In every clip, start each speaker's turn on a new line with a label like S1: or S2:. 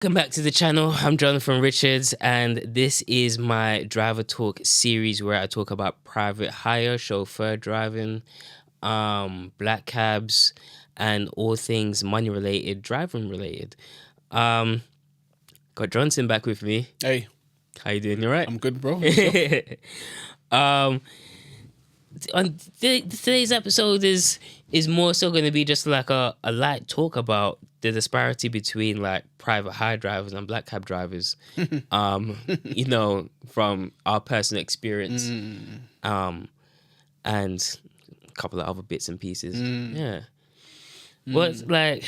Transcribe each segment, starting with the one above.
S1: Welcome back to the channel. I'm Jonathan Richards, and this is my driver talk series where I talk about private hire, chauffeur driving, black cabs, and all things money related, driving related. Got Johnson back with me.
S2: Hey,
S1: how you doing? You right?
S2: I'm good, bro.
S1: On today's episode is more so going to be just like a light talk about the disparity between like private hire drivers and black cab drivers, you know, from our personal experience, and a couple of other bits and pieces. Yeah. What's like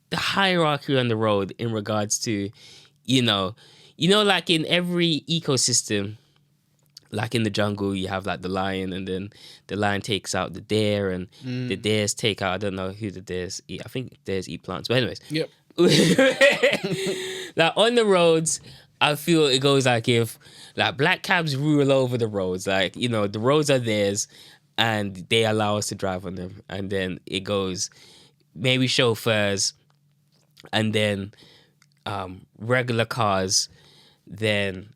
S1: the hierarchy on the road in regards to, you know, like in every ecosystem, like in the jungle, you have like the lion, and then the lion takes out the deer, and the deers take out, I don't know who the deers eat. I think deers eat plants. But anyways.
S2: Yep.
S1: Like on the roads, I feel it goes like if like black cabs rule over the roads. Like, you know, the roads are theirs and they allow us to drive on them. And then it goes maybe chauffeurs, and then regular cars, then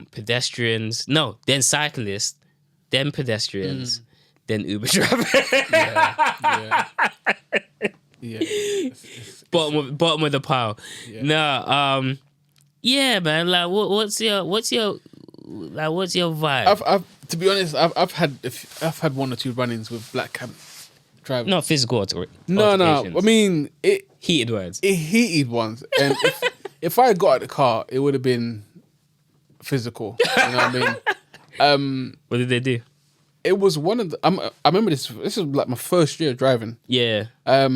S1: pedestrians, then cyclists, then pedestrians, then Uber driver.
S2: Yeah.
S1: Bottom of the pile.
S2: Yeah.
S1: No, yeah, man. Like, what's your vibe?
S2: I've to be honest, I've had one or two run-ins with black cab drivers.
S1: Not physical
S2: No.
S1: altercations.
S2: I mean,
S1: Heated words.
S2: heated ones. And if I got out of the car, it would have been physical. You know what I mean?
S1: What did they do?
S2: It was one of the. I remember this. This is like my first year driving.
S1: Yeah.
S2: I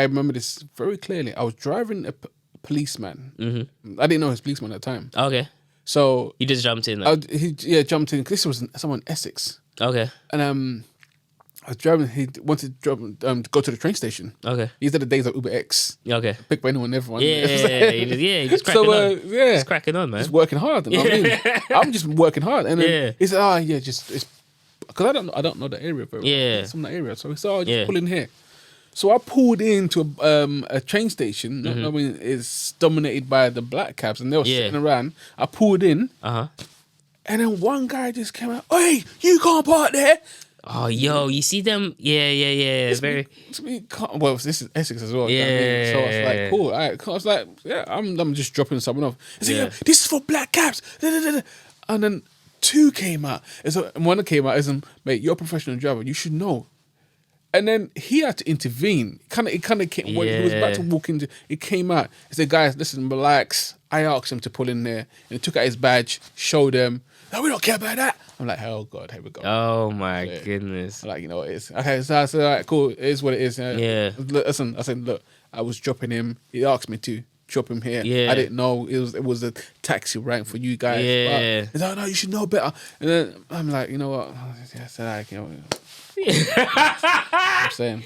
S2: remember this very clearly. I was driving a policeman. I didn't know he was a policeman at the time.
S1: Okay.
S2: So
S1: You just jumped in. Like.
S2: he jumped in. This was someone in Essex.
S1: Okay.
S2: And I was driving. He wanted to go to the train station.
S1: Okay.
S2: These are the days of Uber X.
S1: Okay.
S2: Picked by anyone, everyone.
S1: Yeah. He just cracking on.
S2: Yeah,
S1: Just cracking on, man.
S2: just working hard. You know what I mean? I'm just working hard. And then he said, it's because I don't know the area very well.
S1: Yeah.
S2: It's from that area. So he said, just
S1: Yeah.
S2: pull in here. So I pulled into a train station. I mean, it's dominated by the black cabs, and they were sitting around. I pulled in, and then one guy just came out. Hey, you can't park there.
S1: Oh, yo, you see them? Yeah. It's very.
S2: Well, this is Essex as well.
S1: Yeah.
S2: You know what I mean? So I was like, cool. All right. I was like, yeah, I'm just dropping someone off. He said, yeah, this is for black cabs. And then two came out. And so one came out as, mate, you're a professional driver. You should know. And then he had to intervene. It kind of came when he was about to walk into. It came out. He said, "Guys, listen, relax." I asked him to pull in there, and he took out his badge, showed them. No, we don't care about that. I'm like, oh God, here we go.
S1: Oh my goodness.
S2: I'm like, you know what it is. Okay, so I said, all right, cool. It is what it is.
S1: Yeah.
S2: Listen, I said, look, I was dropping him. He asked me to drop him here.
S1: Yeah.
S2: I didn't know it was a taxi rank for you guys.
S1: Yeah.
S2: He's like, no, you should know better. And then I'm like, you know what? I said, like, you know. I'm saying,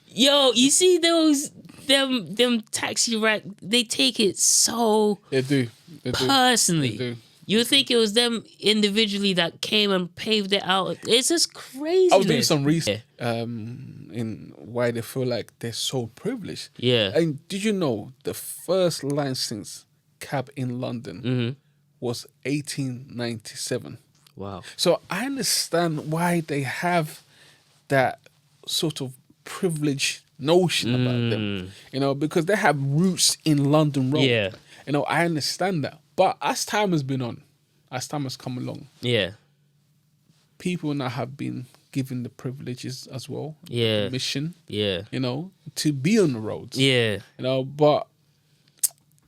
S1: Yo, you see them taxi rack? They take it so
S2: they do
S1: personally.
S2: They do.
S1: You think it was them individually that came and paved it out? It's just crazy.
S2: I was doing some research in why they feel like they're so privileged.
S1: Yeah.
S2: And did you know the first licensed cab in London was 1897?
S1: Wow.
S2: So I understand why they have that sort of privileged notion about them, you know, because they have roots in London Road.
S1: Yeah.
S2: You know, I understand that. But as time has been on, as time has come along,
S1: Yeah.
S2: people now have been given the privileges as well.
S1: Yeah.
S2: Permission,
S1: Yeah.
S2: you know, to be on the roads.
S1: Yeah.
S2: You know, but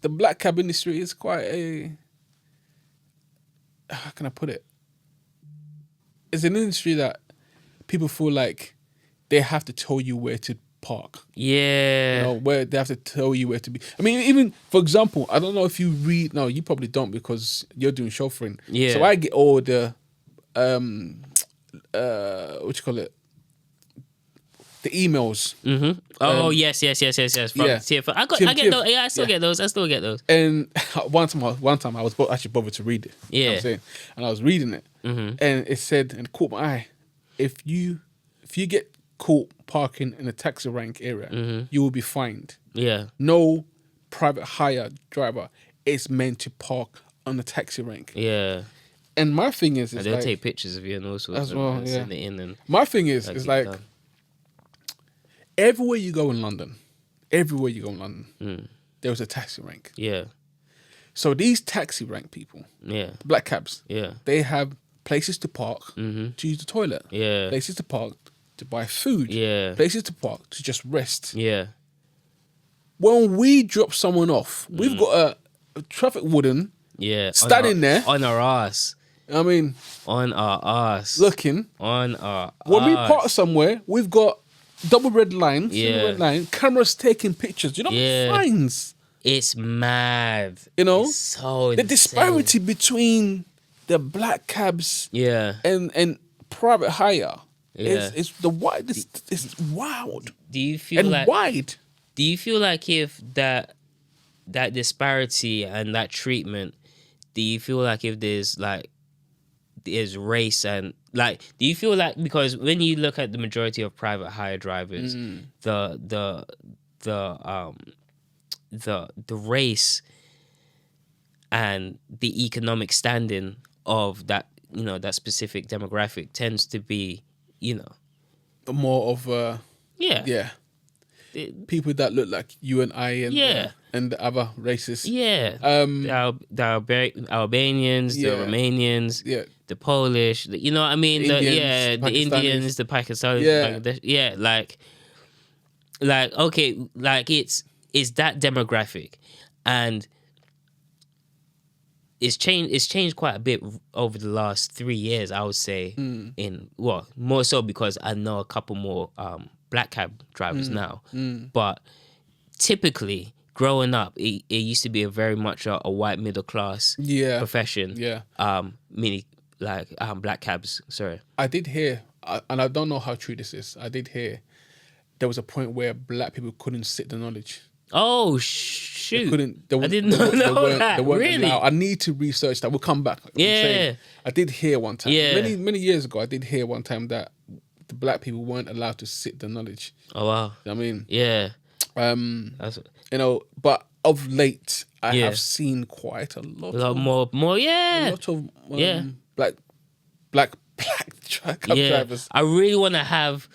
S2: the black cab industry is quite how can I put it? It's an industry that people feel like they have to tell you where to park.
S1: Yeah.
S2: You know, where they have to tell you where to be. I mean, even for example, I don't know if you read. No, you probably don't because you're doing chauffeuring.
S1: Yeah.
S2: So I get all the what you call it? The emails.
S1: Oh yes. From TFL. I get those. Yeah, I still get those.
S2: And one time I was actually bothered to read it.
S1: Yeah.
S2: You know what I'm saying? And I was reading it, and it said, and it caught my eye. If you get caught parking in a taxi rank area, you will be fined.
S1: Yeah.
S2: No private hire driver is meant to park on the taxi rank.
S1: Yeah.
S2: And my thing is,
S1: And they'll take pictures of you and all sorts
S2: as well,
S1: and send it in. And
S2: my thing is like, everywhere you go in London, there was a taxi rank.
S1: Yeah.
S2: So these taxi rank people,
S1: Yeah.
S2: black cabs,
S1: Yeah.
S2: they have places to park to use the toilet.
S1: Yeah.
S2: Places to park to buy food.
S1: Yeah.
S2: Places to park to just rest.
S1: Yeah.
S2: When we drop someone off, we've got a traffic warden standing there.
S1: On our ass.
S2: I mean,
S1: on our ass.
S2: Looking.
S1: On our
S2: when
S1: ass.
S2: we park somewhere, we've got double red line,
S1: Yeah.
S2: red line, cameras taking pictures. You know, fines.
S1: It's mad.
S2: You know,
S1: it's so
S2: the
S1: insane.
S2: disparity between the black cabs and private hire is the widest. It's wild.
S1: Do you feel like
S2: wide?
S1: Do you feel like if that disparity and that treatment, do you feel like if there's race and like, do you feel like, because when you look at the majority of private hire drivers, the race and the economic standing of that, you know, that specific demographic tends to be, you know,
S2: more of people that look like you and I and the other races.
S1: Yeah. The Albanians, the Romanians, the Polish, you know what I mean? The Indians, the Pakistanis, Bangladesh. Yeah, like okay, like it's that demographic, and it's changed quite a bit over the last 3 years, I would say. More so because I know a couple more black cab drivers now. But typically, growing up, it used to be a very much a white middle class profession. Meaning like black cabs. Sorry,
S2: I did hear, and I don't know how true this is. I did hear there was a point where black people couldn't sit the knowledge.
S1: Oh shoot!
S2: I
S1: didn't know that. Really?
S2: Allowed. I need to research that. We'll come back.
S1: Yeah.
S2: I did hear one time.
S1: Yeah.
S2: Many years ago, I did hear one time that the black people weren't allowed to sit the knowledge.
S1: Oh wow!
S2: I mean,
S1: That's,
S2: you know, but of late, I have seen quite a lot
S1: more.
S2: A lot of black cab drivers.
S1: I really want to have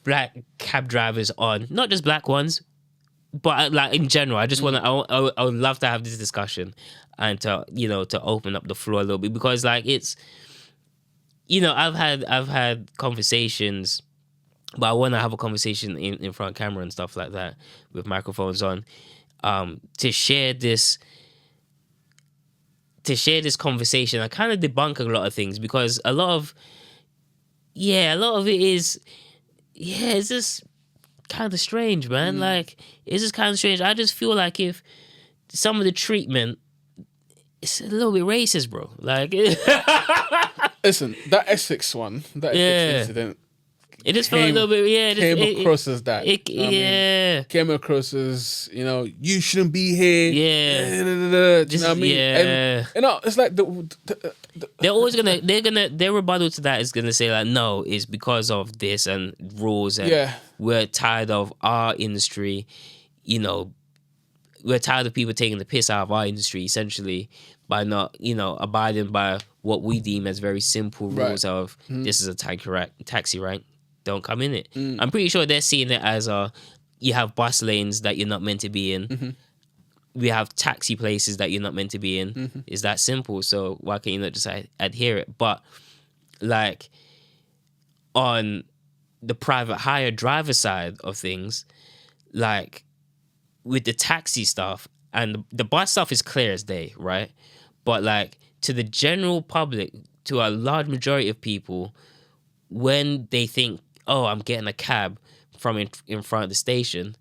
S1: black cab drivers on, not just black ones, but like in general. I just want to. I would love to have this discussion and to open up the floor a little bit, because like it's, you know, I've had conversations, but I want to have a conversation in front of camera and stuff like that with microphones on, to share this conversation. I kind of debunk a lot of things, because a lot of it is, it's just kind of strange, man. Like, it's just kind of strange. I just feel like if some of the treatment, it's a little bit racist, bro. Like,
S2: listen, that Essex incident,
S1: it just felt a little bit,
S2: came across as that. Came across as, you know, you shouldn't be here. You know what I mean? And you know, it's like
S1: they're always their rebuttal to that is gonna say like, no, it's because of this and rules, and we're tired of our industry. You know, we're tired of people taking the piss out of our industry, essentially, by not, you know, abiding by what we deem as very simple rules of this is a taxi rank. Don't come in it. I'm pretty sure they're seeing it as you have bus lanes that you're not meant to be in. We have taxi places that you're not meant to be in. It's that simple. So why can't you not just adhere it? But like on the private hire driver side of things, like with the taxi stuff and the bus stuff is clear as day, right? But like to the general public, to a large majority of people, when they think, oh, I'm getting a cab from in front of the station.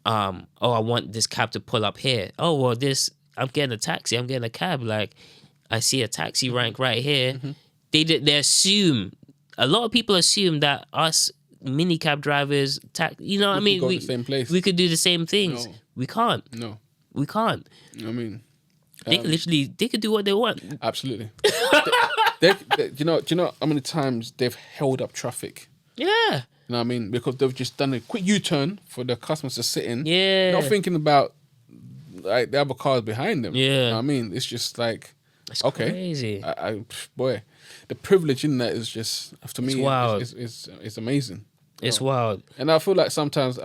S1: I want this cab to pull up here. Oh, well, I'm getting a taxi. I'm getting a cab. Like, I see a taxi rank right here. They assume, a lot of people assume that us mini cab drivers, you know what I mean?
S2: We could go to the same place.
S1: We could do the same things.
S2: No.
S1: We can't.
S2: No.
S1: We can't.
S2: I mean,
S1: they could do what they want.
S2: Absolutely. Do you know how many times they've held up traffic?
S1: Yeah.
S2: You know what I mean? Because they've just done a quick U-turn for the customers to sit in.
S1: Yeah.
S2: Not thinking about like the other cars behind them.
S1: Yeah.
S2: You know what I mean, it's just like
S1: It's
S2: okay,
S1: crazy.
S2: Boy, the privilege in that is just to me,
S1: wild.
S2: it's amazing.
S1: It's wild.
S2: And I feel like sometimes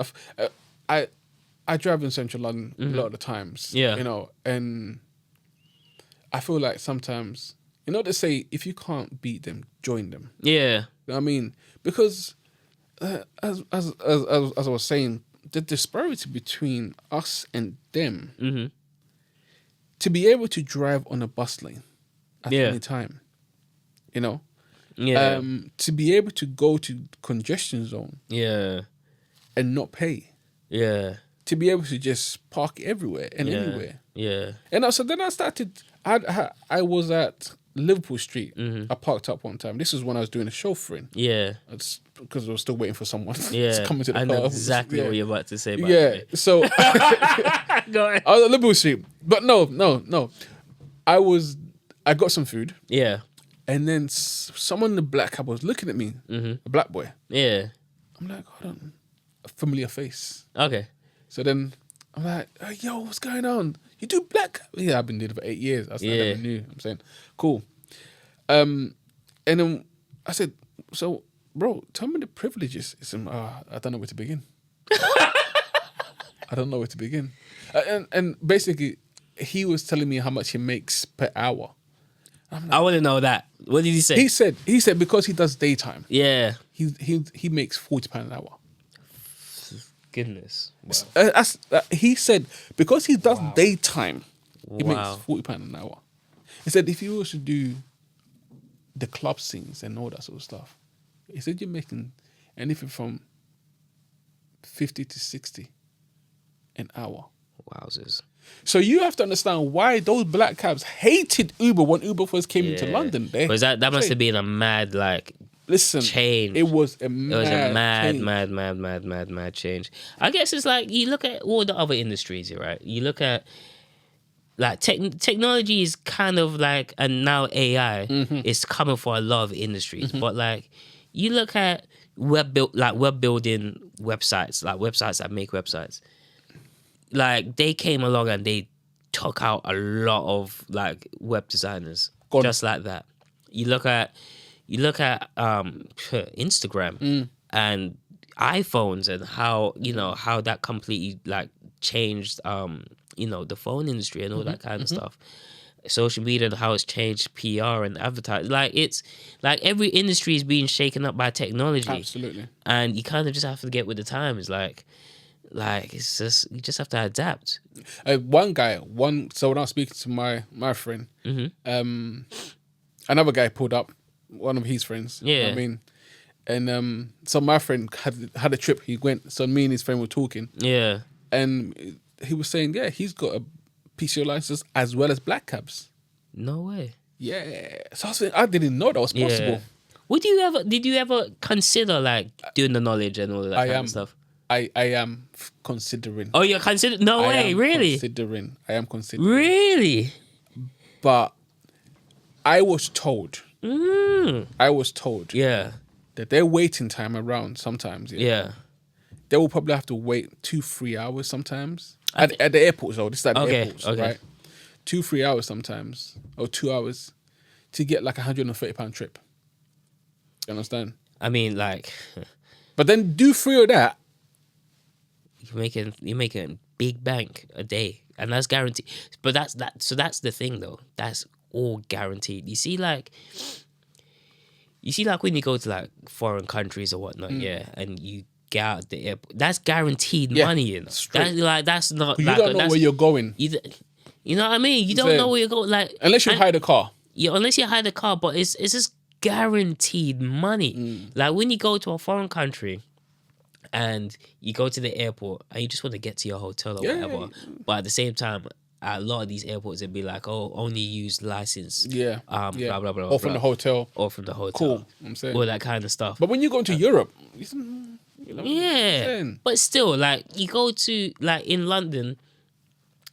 S2: I drive in central London a lot of the times.
S1: Yeah.
S2: You know, and I feel like sometimes, you know, they say if you can't beat them, join them.
S1: Yeah.
S2: You know what I mean? Because as I was saying, the disparity between us and them, to be able to drive on a bus lane at any time, you know, to be able to go to congestion zone, and not pay, to be able to just park everywhere and anywhere, and also then I started. I was at Liverpool Street. I parked up one time. This is when I was doing a chauffeuring. It's because I was still waiting for someone to come into the
S1: I
S2: car.
S1: know exactly what you're about to say.
S2: So
S1: Go ahead.
S2: I was at Liverpool Street, but no. I got some food.
S1: Yeah.
S2: And then someone in the black cab was looking at me, a black boy.
S1: Yeah.
S2: I'm like, hold on, a familiar face.
S1: Okay.
S2: So then I'm like, hey, yo, what's going on? You do black? Yeah, I've been doing it for 8 years. I never knew. I'm saying, cool. And then I said, so, bro, tell me the privileges. He said, I don't know where to begin. I don't know where to begin. And basically, he was telling me how much he makes per hour.
S1: I want to know that. What did he say?
S2: He said because he does daytime.
S1: Yeah.
S2: He makes £40 an hour.
S1: Goodness. Wow.
S2: He said because he does daytime, he makes £40 an hour. He said if you was to do the club scenes and all that sort of stuff, he said you're making anything from 50 to 60 an hour.
S1: Wowzers.
S2: So you have to understand why those black cabs hated Uber when Uber first came into London.
S1: Because that must have been a mad change.
S2: It was a
S1: mad change. I guess it's like you look at all the other industries, right? You look at like technology is kind of like, and now AI is coming for a lot of industries. But like you look at web building websites, like websites that make websites. Like they came along and they took out a lot of like web designers just like that. You look at Instagram and iPhones and how that completely like changed the phone industry and all that kind of stuff. Social media and how it's changed PR and advertising. Like it's like every industry is being shaken up by technology.
S2: Absolutely.
S1: And you kind of just have to get with the times. Like it's just you just have to adapt.
S2: So when I was speaking to my friend, another guy pulled up, one of his friends.
S1: Yeah.
S2: You know what I mean, and so my friend had a trip. He went. So me and his friend were talking.
S1: Yeah.
S2: And he was saying, he's got a PCO license as well as black cabs.
S1: No way.
S2: Yeah. So I was saying, I didn't know that was possible.
S1: Yeah. Did you ever consider like doing the knowledge and all that kind of stuff?
S2: I am considering.
S1: Oh, you're considering? No way, really?
S2: I am considering.
S1: Really?
S2: But I was told.
S1: Yeah.
S2: That their waiting time around sometimes.
S1: Yeah.
S2: They will probably have to wait 2-3 hours sometimes. At the airports, though. This is at the airports, right? 2-3 hours sometimes, or 2 hours, to get like £130 trip. You understand?
S1: I mean, like...
S2: But then do 3 of that.
S1: You're making big bank a day, and that's guaranteed. But that's that's the thing, though. That's all guaranteed. You see, like when you go to like foreign countries or whatnot, and you get out the airport, that's guaranteed money. You know, that's not.
S2: You don't know where you're going.
S1: You know what I mean? You don't know where you're going, like
S2: unless you hire the car.
S1: Yeah, unless you hire the car, but it's just guaranteed money. Like when you go to a foreign country and you go to the airport and you just want to get to your hotel or whatever, but at the same time, at a lot of these airports it'd be like, only use license.
S2: Blah
S1: blah blah.
S2: Or from the hotel. Cool. I'm saying
S1: all that kind of stuff.
S2: But when you go to Europe,
S1: but still, like you go to like in London,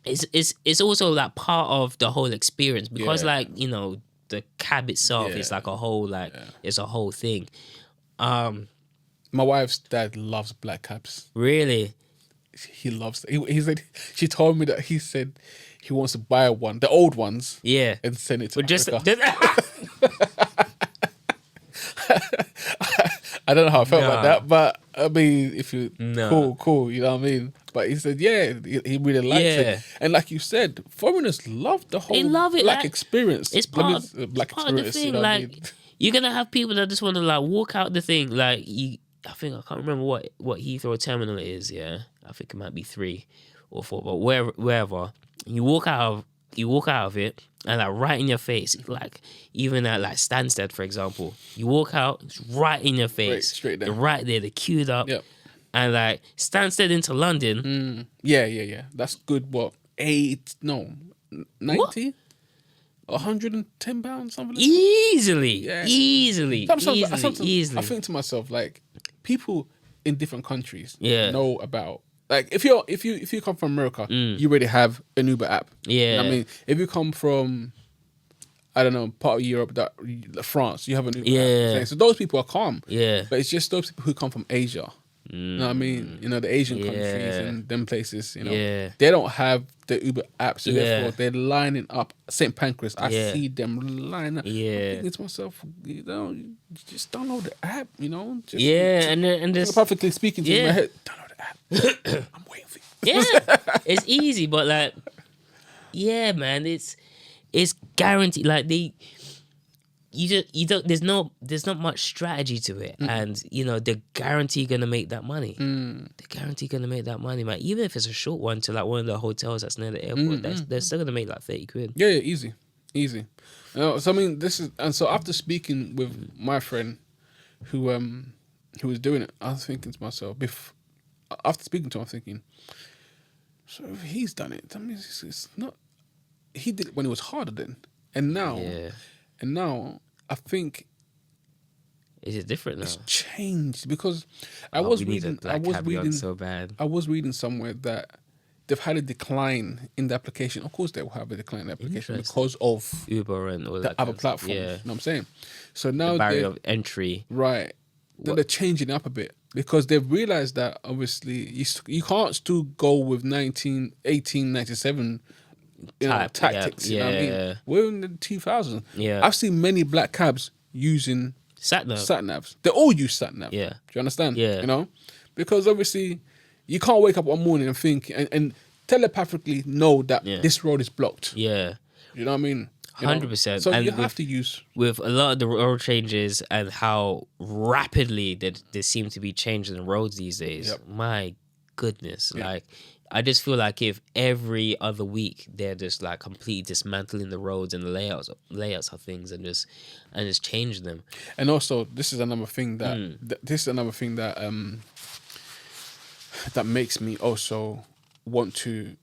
S1: it's also like part of the whole experience because like the cab itself is like a whole it's a whole thing.
S2: My wife's dad loves black cabs.
S1: Really?
S2: he loves it. He said she told me that he said he wants to buy one, the old ones,
S1: Yeah.
S2: and send it to
S1: But
S2: Africa. I don't know how I felt about that, but I mean, if you cool, you know what I mean. But he said, yeah, he really likes it, and like you said, foreigners love the whole
S1: love it,
S2: black
S1: like,
S2: experience.
S1: It's part of the thing.
S2: You know
S1: like,
S2: what I mean?
S1: you're gonna have people that just want to like walk out the thing. Like, I think I can't remember what Heathrow terminal it is. Yeah, I think it might be 3 or 4, but wherever you walk out of it, and like right in your face, like even at like Stansted, for example, you walk out, it's right in your face,
S2: straight there.
S1: They're right there, they're queued up.
S2: Yep.
S1: And like Stansted into London,
S2: Yeah. That's good. What 90? £110, something like that.
S1: Easily.
S2: I think to myself, like, people in different countries
S1: Yeah.
S2: know about, like, if you come from America, you already have an Uber app.
S1: Yeah.
S2: You know what I mean, if you come from, I don't know, part of Europe, France, you have an Uber
S1: Yeah.
S2: app. So those people are calm.
S1: Yeah.
S2: But it's just those people who come from Asia. You know what I mean? You know, the Asian countries and them places, you know, they don't have the Uber app, so therefore they're lining up. St. Pancras, I see them line up.
S1: Yeah.
S2: I'm thinking to myself, you know, just download the app, you know. Just,
S1: and there's
S2: perfectly speaking to my head, download the app. I'm waiting for you.
S1: Yeah, it's easy, but like, yeah, man, it's guaranteed. Like you don't. There's not much strategy to it, and you know they're guaranteed gonna make that money. They're guaranteed gonna make that money, man. Even if it's a short one to like one of the hotels that's near the airport, they're still gonna make like 30 quid.
S2: Yeah, easy. You know, so I mean, so after speaking with my friend, who was doing it, I was thinking to myself, after speaking to him, I'm thinking, so if he's done it, I mean, it's not. He did it when it was harder then, and now.
S1: Yeah.
S2: And now I think
S1: is it different now?
S2: It's changed because I was reading
S1: so bad.
S2: I was reading somewhere that they've had a decline in the application. Of course, they will have a decline in the application because of
S1: Uber and all
S2: the other platforms. Yeah. You know what I'm saying? So now
S1: the barrier of entry,
S2: right? Then they're changing up a bit because they've realized that obviously you can't still go with 1897. Tactics. You know what I mean? We're in the 2000s.
S1: Yeah,
S2: I've seen many black cabs using sat navs. They all use sat nav.
S1: Yeah,
S2: do you understand?
S1: Yeah,
S2: you know, because obviously you can't wake up one morning and think and telepathically know that this road is blocked.
S1: Yeah,
S2: you know what I mean?
S1: 100%.
S2: So you have to use
S1: with a lot of the road changes and how rapidly there seem to be changes in roads these days.
S2: Yep.
S1: My goodness, like. I just feel like if every other week they're just like completely dismantling the roads and the layouts of things and just changing them.
S2: And also, this is another thing that that makes me also want to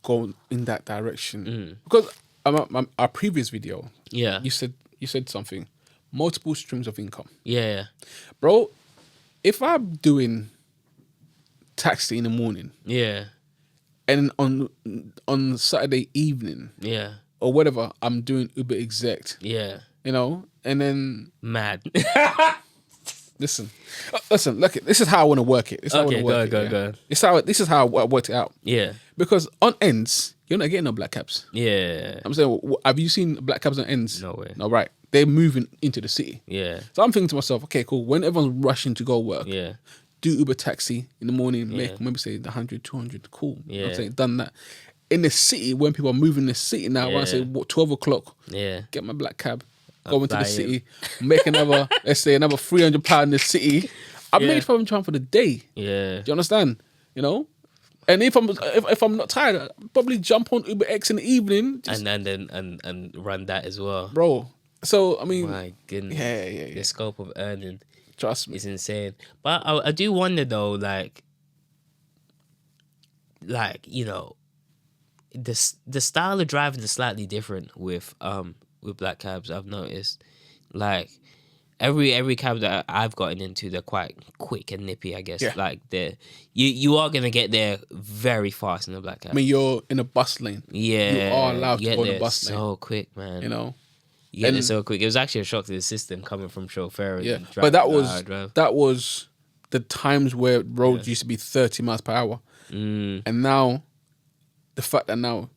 S2: go in that direction because our previous video, you said something, multiple streams of income.
S1: Yeah,
S2: bro. If I'm doing taxi in the morning, and on Saturday evening, or whatever, I'm doing Uber exec, you know, and then
S1: mad.
S2: listen, look, this is how I want to work it. This is how I
S1: go.
S2: This is how I worked it out.
S1: Yeah,
S2: because on ends, you're not getting no black cabs.
S1: Yeah,
S2: I'm saying, have you seen black cabs on ends?
S1: No way.
S2: No, right? They're moving into the city.
S1: Yeah.
S2: So I'm thinking to myself, okay, cool. When everyone's rushing to go work, do Uber taxi in the morning, make maybe say 100, 200, cool.
S1: Yeah.
S2: I'm saying done that. In the city, when people are moving the city now, when I say 12 o'clock, get my black cab, go into the city, make another, let's say another £300 in the city. I made £500 for the day.
S1: Yeah.
S2: Do you understand? You know? And if I'm not tired, I'll probably jump on Uber X in the evening.
S1: And run that as well.
S2: Bro. So I mean,
S1: my goodness.
S2: Yeah.
S1: The scope of earning.
S2: Trust me,
S1: it's insane. But I do wonder though, like you know, the style of driving is slightly different with black cabs. I've noticed, like every cab that I've gotten into, they're quite quick and nippy. I guess like you are gonna get there very fast in a black cab.
S2: I mean, you're in a bus lane.
S1: Yeah,
S2: you are allowed to go in the bus lane
S1: so quick, man.
S2: You know.
S1: You get it so quick. It was actually a shock to the system coming from chauffeur.
S2: But that was the times where roads used to be 30 miles per hour. And now, the fact that now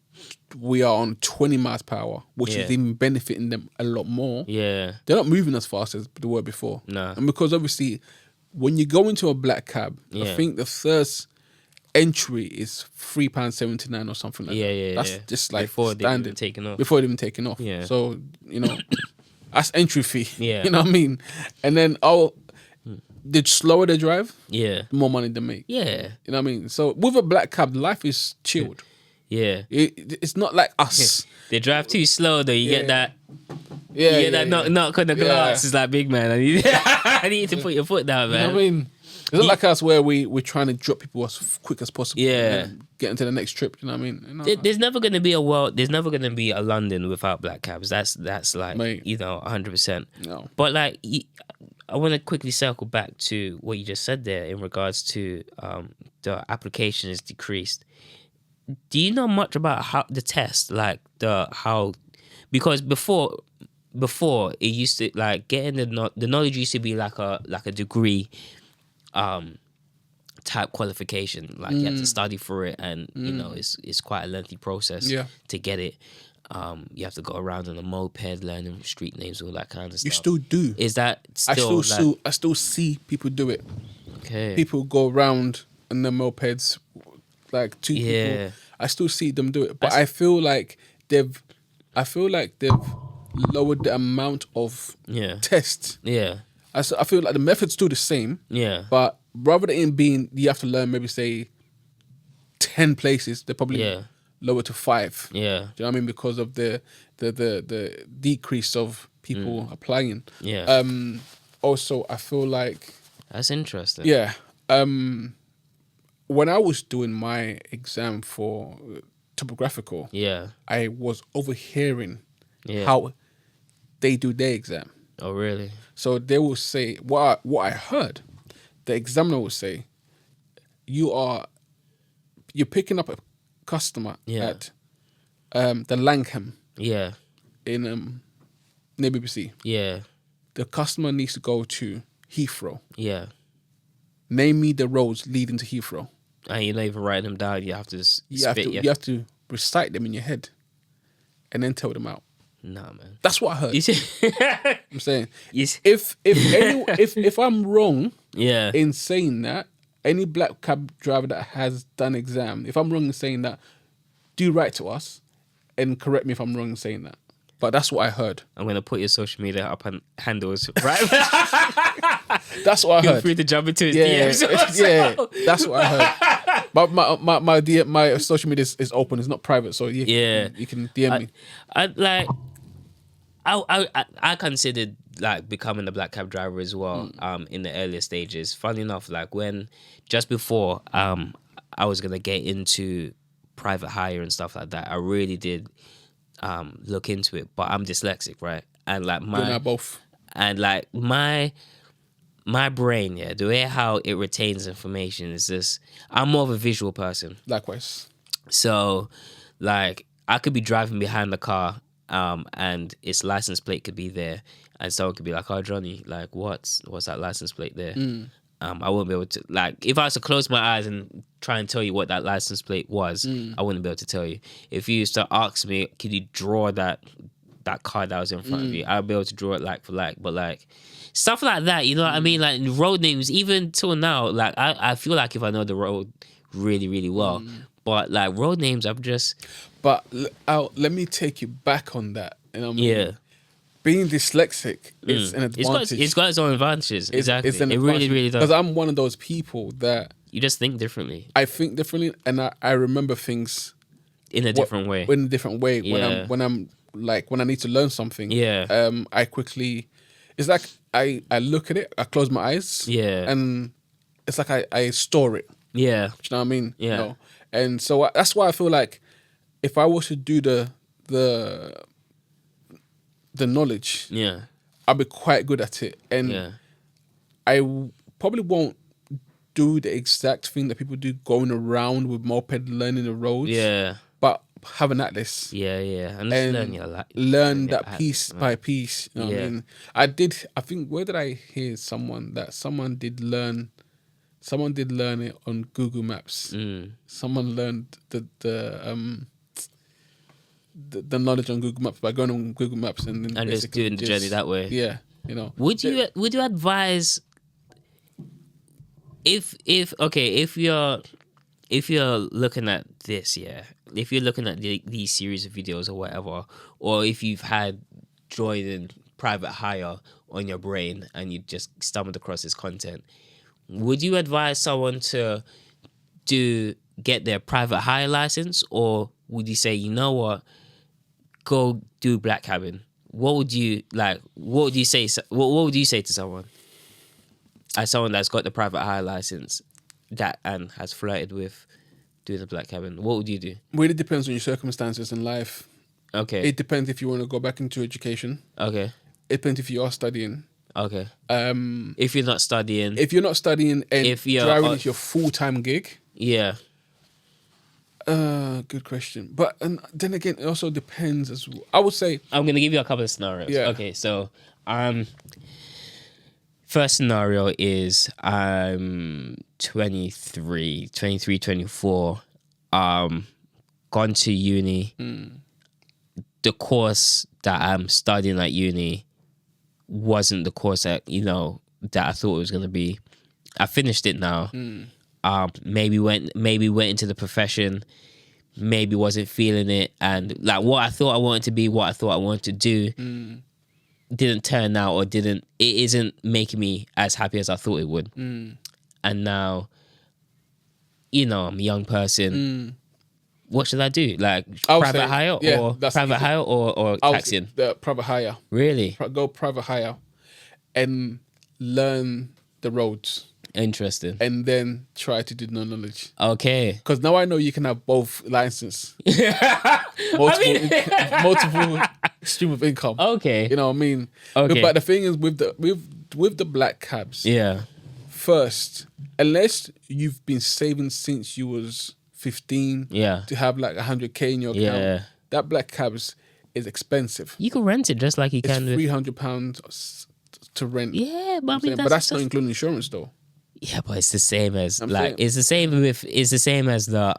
S2: we are on 20 miles per hour, which is even benefiting them a lot more.
S1: Yeah.
S2: They're not moving as fast as they were before.
S1: No.
S2: And because obviously, when you go into a black cab, I think the first entry is £3.79 or something like that. That's just like
S1: before
S2: standard.
S1: Before
S2: they've even taken off.
S1: Yeah.
S2: So, that's entry fee.
S1: Yeah.
S2: You know what I mean? And then, the slower they drive, the more money they make.
S1: Yeah.
S2: You know what I mean? So with a black cab, life is chilled.
S1: Yeah.
S2: It's not like us.
S1: They drive too slow though. You get that.
S2: Yeah.
S1: You get that knock on the glass. It's like, big man, I need to put your foot down, man.
S2: You know what I mean? It's not like us where we're trying to drop people as quick as possible.
S1: Yeah.
S2: And get into the next trip. You know what I mean?
S1: There's never going to be a world. There's never going to be a London without black cabs. That's like,
S2: Mate.
S1: 100%.
S2: No.
S1: But like, I want to quickly circle back to what you just said there in regards to the application is decreased. Do you know much about how the test, like because before it used to like getting the knowledge used to be like a degree type qualification, like you have to study for it, and it's quite a lengthy process to get it. You have to go around on a moped, learning street names, all that kind of stuff.
S2: You still do.
S1: Is that still?
S2: I still see people do it.
S1: Okay.
S2: People go around on their mopeds, like two people. I still see them do it, but I feel like they've lowered the amount of tests.
S1: Yeah.
S2: I feel like the method's still the same.
S1: Yeah.
S2: But rather than it being you have to learn maybe say 10 places, they probably lower to 5.
S1: Yeah.
S2: Do you know what I mean? Because of the decrease of people applying.
S1: Yeah.
S2: Also, I feel like
S1: that's interesting.
S2: Yeah. When I was doing my exam for topographical, I was overhearing how they do their exam.
S1: Oh, really?
S2: So they will say what I heard. The examiner will say, you're picking up a customer at the Langham.
S1: Yeah.
S2: In near BBC.
S1: Yeah.
S2: The customer needs to go to Heathrow.
S1: Yeah.
S2: Name me the roads leading to Heathrow.
S1: And you're not even writing them down. You have to
S2: You have to recite them in your head, and then tell them out.
S1: Nah, man.
S2: That's what I heard. I'm saying
S1: Yes.
S2: if I'm wrong,
S1: in
S2: saying that, any black cab driver that has done exam, if I'm wrong in saying that, do write to us and correct me if I'm wrong in saying that. But that's what I heard.
S1: I'm gonna put your social media up on handles, right?
S2: That's what I heard.
S1: Feel free to jump into his DMs.
S2: Yeah, that's what I heard. But my social media is open. It's not private, so you can DM me.
S1: I considered like becoming a black cab driver as well. In the earlier stages. Funny enough, like just before I was gonna get into private hire and stuff like that, I really did look into it. But I'm dyslexic, right? And like
S2: both.
S1: And like my brain, the way how it retains information is this. I'm more of a visual person.
S2: Likewise.
S1: So, like, I could be driving behind the car, and its license plate could be there, and someone could be like, "Oh, Johnny, like, what's that license plate there?" I wouldn't be able to, like, if I was to close my eyes and try and tell you what that license plate was, I wouldn't be able to tell you. If you used to ask me, could you draw that car that was in front of you, I'd be able to draw it like for like. But like stuff like that, you know what I mean? Like road names, even till now, like I feel like if I know the road really, really well, but like road names, I'm just.
S2: But let me take you back on that. You know what I mean?
S1: Yeah.
S2: Being dyslexic is an advantage.
S1: It's got its own advantages. Exactly.
S2: It's an
S1: it
S2: advantage.
S1: really, really does.
S2: Because I'm one of those people that
S1: you just think differently.
S2: I think differently, and I remember things
S1: in a different way.
S2: In a different way. Yeah. When I'm like when I need to learn something.
S1: Yeah.
S2: I quickly. It's like I look at it. I close my eyes.
S1: Yeah.
S2: And it's like I store it.
S1: Yeah.
S2: Do you know what I mean?
S1: Yeah.
S2: You know? And so that's why I feel like if I was to do the knowledge, I'll be quite good at it, and I probably won't do the exact thing that people do, going around with moped, learning the roads.
S1: Yeah,
S2: but have an atlas.
S1: And
S2: learn that piece by piece. You know what I mean? I think where did I hear someone did learn Someone did learn it on Google Maps. Someone learned the knowledge on Google Maps by going on Google Maps and then
S1: just doing the journey that way.
S2: Yeah, you know.
S1: Would you advise if you're looking at this, if you're looking at these series of videos or whatever, or if you've had joining private hire on your brain and you just stumbled across this content, would you advise someone to get their private hire license, or would you say, you know what, go do black cabin? What would you like? What would you say? What would you say to someone, as someone that's got the private hire license and has flirted with doing the black cabin? What would you do?
S2: Really depends on your circumstances in life.
S1: Okay.
S2: It depends if you want to go back into education.
S1: Okay.
S2: It depends if you are studying.
S1: Okay. If you're not studying.
S2: If you're not studying and
S1: if you're
S2: driving is your full-time gig.
S1: Yeah.
S2: Good question. But then again, it also depends as well. I would say
S1: I'm going to give you a couple of scenarios.
S2: Yeah.
S1: Okay, so first scenario is I'm 23, 24, gone to uni. The course that I'm studying at uni wasn't the course that I thought it was going to be. I finished it now. Maybe went into the profession, maybe wasn't feeling it, and like what I thought I wanted to be, what I thought I wanted to do, didn't turn out, or it isn't making me as happy as I thought it would. And now, I'm a young person. What should I do? Like private hire or private hire or taxing?
S2: Private hire.
S1: Really?
S2: Go private hire and learn the roads.
S1: Interesting.
S2: And then try to do knowledge.
S1: Okay.
S2: Because now I know you can have both licenses. multiple stream of income.
S1: Okay.
S2: You know what I mean?
S1: Okay.
S2: But the thing is with the black cabs.
S1: Yeah.
S2: First, unless you've been saving since you was 15 to have like 100K in your account, that black cabs is expensive.
S1: You can rent it just like you can with
S2: £300 to rent.
S1: Yeah, but
S2: but that's not including insurance though.
S1: Yeah, but it's the same as it's the same as the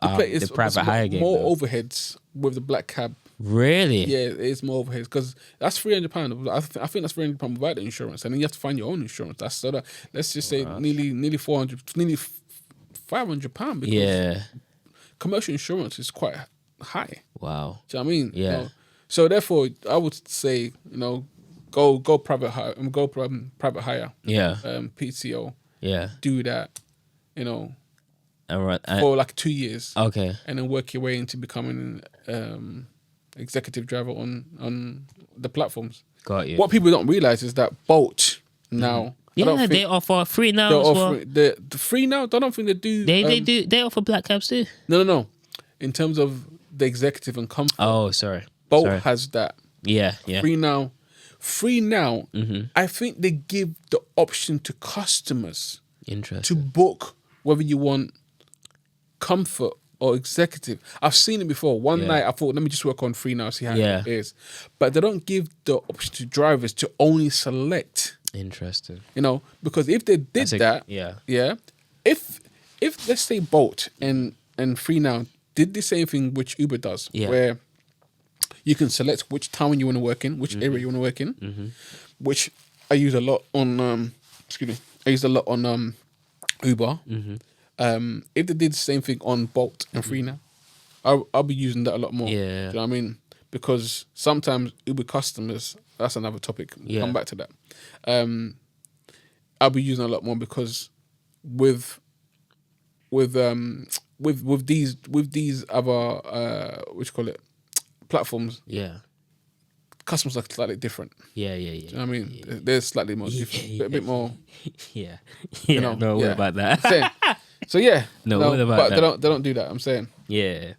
S1: private hire game.
S2: More overheads with the black cab.
S1: Really?
S2: Yeah, it's more overheads because that's £300. I think that's £300 without the insurance, and then you have to find your own insurance. That's let's just say nearly 400, nearly £500 because commercial insurance is quite high.
S1: Wow.
S2: Do you know what I mean?
S1: Yeah.
S2: So therefore, I would say go private hire. Go private hire.
S1: Yeah.
S2: PTO.
S1: Yeah.
S2: Do that.
S1: For
S2: like 2 years.
S1: Okay.
S2: And then work your way into becoming executive driver on the platforms.
S1: Got you.
S2: What people don't realize is that Bolt now.
S1: Yeah, they offer free now as well.
S2: The free now. I don't think they do.
S1: They offer black cabs too.
S2: No. In terms of the executive and comfort.
S1: Oh, sorry.
S2: Bolt has that.
S1: Yeah.
S2: Free now. I think they give the option to customers to book whether you want comfort or executive. I've seen it before. One night I thought, let me just work on free now, see how it is. But they don't give the option to drivers to only select.
S1: Interesting.
S2: Because if they did if let's say Bolt and Free Now did the same thing which Uber does, where you can select which town you want to work in, which area you want to work in, which I use a lot on. I use a lot on Uber. If they did the same thing on Bolt and Free Now, I'll be using that a lot more.
S1: Yeah.
S2: Do you know what I mean? Because sometimes Uber customers, that's another topic. We'll come back to that. I'll be using a lot more because with these other platforms, customers are slightly different.
S1: Yeah.
S2: Do you know what I mean? They're slightly more different, a bit more.
S1: Yeah. No, what about that?
S2: So what about
S1: that?
S2: They don't do that. I'm saying.
S1: Yeah.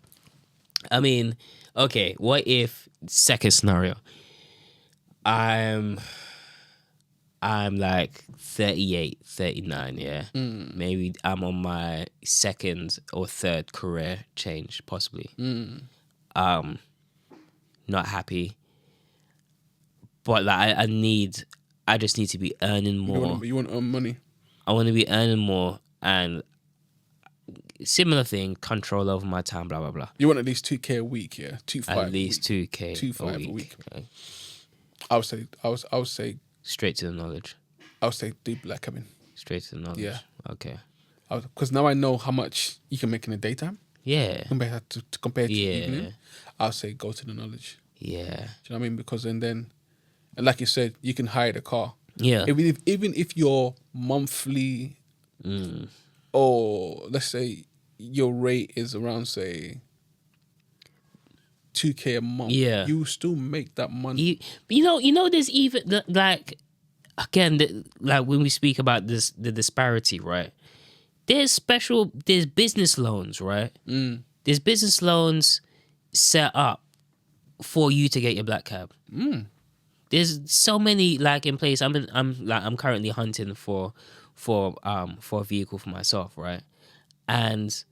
S1: I mean, okay. What if second scenario? I'm like 38, 39, yeah. Maybe I'm on my second or third career change, possibly. Not happy. But like I just need to be earning more.
S2: You want to earn money.
S1: I want to be earning more and similar thing, control over my time, blah blah blah.
S2: You want at least 2K a week, yeah? 2.5
S1: At least 2K
S2: 2.5
S1: a week. Right?
S2: I would say
S1: Straight to the knowledge.
S2: do black cabin.
S1: Straight to the knowledge.
S2: Yeah.
S1: Okay.
S2: Because now I know how much you can make in the daytime
S1: Yeah.
S2: compared to
S1: Yeah.
S2: evening. I'll say go to the knowledge.
S1: Yeah.
S2: Do you know what I mean? Because and like you said, you can hire the car.
S1: Yeah.
S2: Even if your monthly or let's say your rate is around say 2K a month,
S1: Yeah.
S2: you still make that money.
S1: You know, there's even like again, like when we speak about this, the disparity, right? There's business loans, right? There's business loans set up for you to get your black cab. There's so many like in place. I'm currently hunting for a vehicle for myself, right? And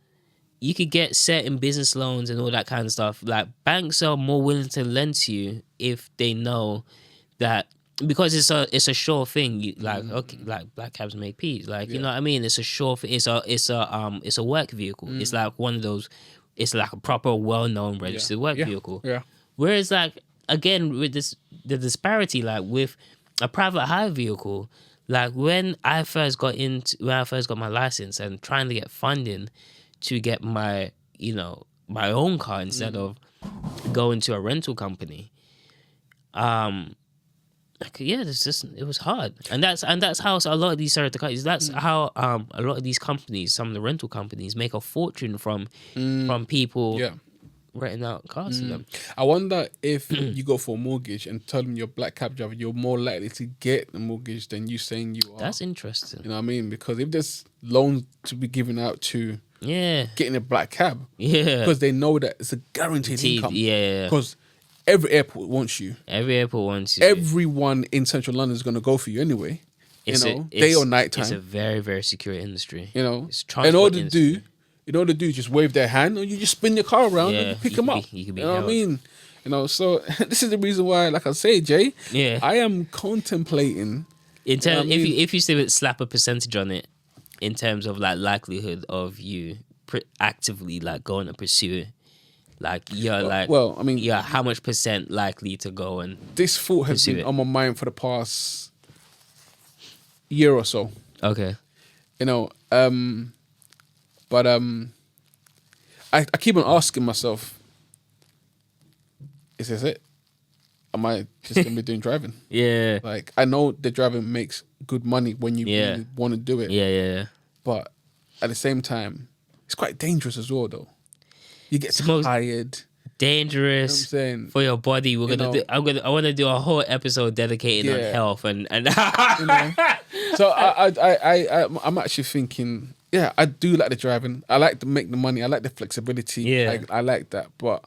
S1: you could get certain business loans and all that kind of stuff. Like banks are more willing to lend to you if they know that, because it's a sure thing. You, like okay, like black cabs make peas. Like you know what I mean. It's a sure. It's a work vehicle. It's like one of those. It's like a proper, well-known registered work vehicle.
S2: Yeah.
S1: Whereas like again with the disparity, like with a private hire vehicle, like when I first got my license and trying to get funding to get my my own car instead of going to a rental company, it was hard, and that's how a lot of these certificates. That's how a lot of these companies, some of the rental companies, make a fortune from people renting out cars to them.
S2: I wonder if you go for a mortgage and tell them you're a black cab driver, you're more likely to get the mortgage than you saying you are.
S1: That's interesting.
S2: You know what I mean? Because if there's loans to be given out to getting a black cab, because they know that it's a guaranteed income. Because every airport wants you. Everyone in central London is going to go for you anyway. Day or night time.
S1: It's a very, very secure industry.
S2: It's in order to do, just wave their hand, or you just spin your car around and you pick them up. You know what I mean? So this is the reason why, like I say, Jay, I am contemplating.
S1: In terms, if you still slap a percentage on it, in terms of like likelihood of you actively like going to pursue it, like how much percent likely to go and
S2: this thought has been on my mind for the past year or so.
S1: Okay.
S2: But I keep on asking myself, is this it? Am I just gonna be doing driving?
S1: Yeah.
S2: Like I know the driving makes good money when you really want to do it.
S1: Yeah.
S2: But at the same time, it's quite dangerous as well, though. You get tired.
S1: Dangerous for your body. I want to do a whole episode dedicated on health and
S2: So I'm actually thinking, I do like the driving. I like to make the money. I like the flexibility.
S1: Yeah.
S2: I like that, but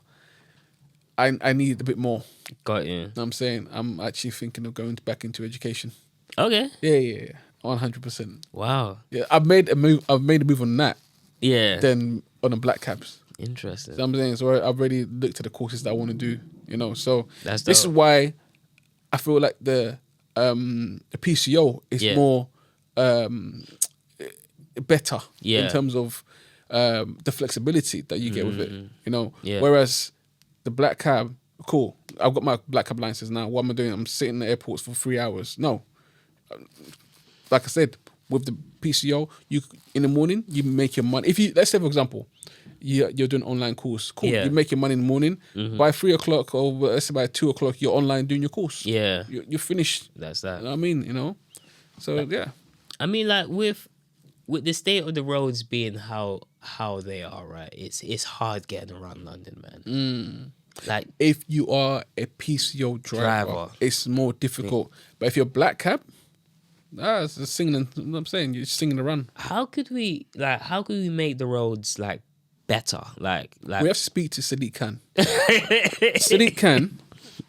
S2: I need a bit more.
S1: Got you.
S2: You know what I'm saying? I'm actually thinking of going back into education.
S1: Okay.
S2: Yeah. 100%.
S1: Wow.
S2: Yeah, I've made a move on that.
S1: Yeah.
S2: Then on the black cabs.
S1: Interesting.
S2: So I'm saying, so I've already looked at the courses that I want to do, So
S1: that's dope.
S2: This is why I feel like the PCO is more better in terms of the flexibility that you get with it,
S1: Yeah.
S2: Whereas the black cab, cool. I've got my black cab license now. What am I doing? I'm sitting in the airports for 3 hours. No. Like I said, with the PCO, you in the morning you make your money. Let's say for example, you're doing an online course, cool. You make your money in the morning. By 3 o'clock or let's say by 2 o'clock, you're online doing your course.
S1: Yeah,
S2: you're finished.
S1: That's that.
S2: You know what I mean, So yeah.
S1: I mean, like with the state of the roads being how they are, right? It's hard getting around London, man. Like
S2: if you are a PCO driver. It's more difficult. But if you're black cab. It's just singing. You know what I'm saying, you're singing the run. How could
S1: we make the roads like better? Like
S2: we have to speak to Sadiq Khan. Sadiq Khan,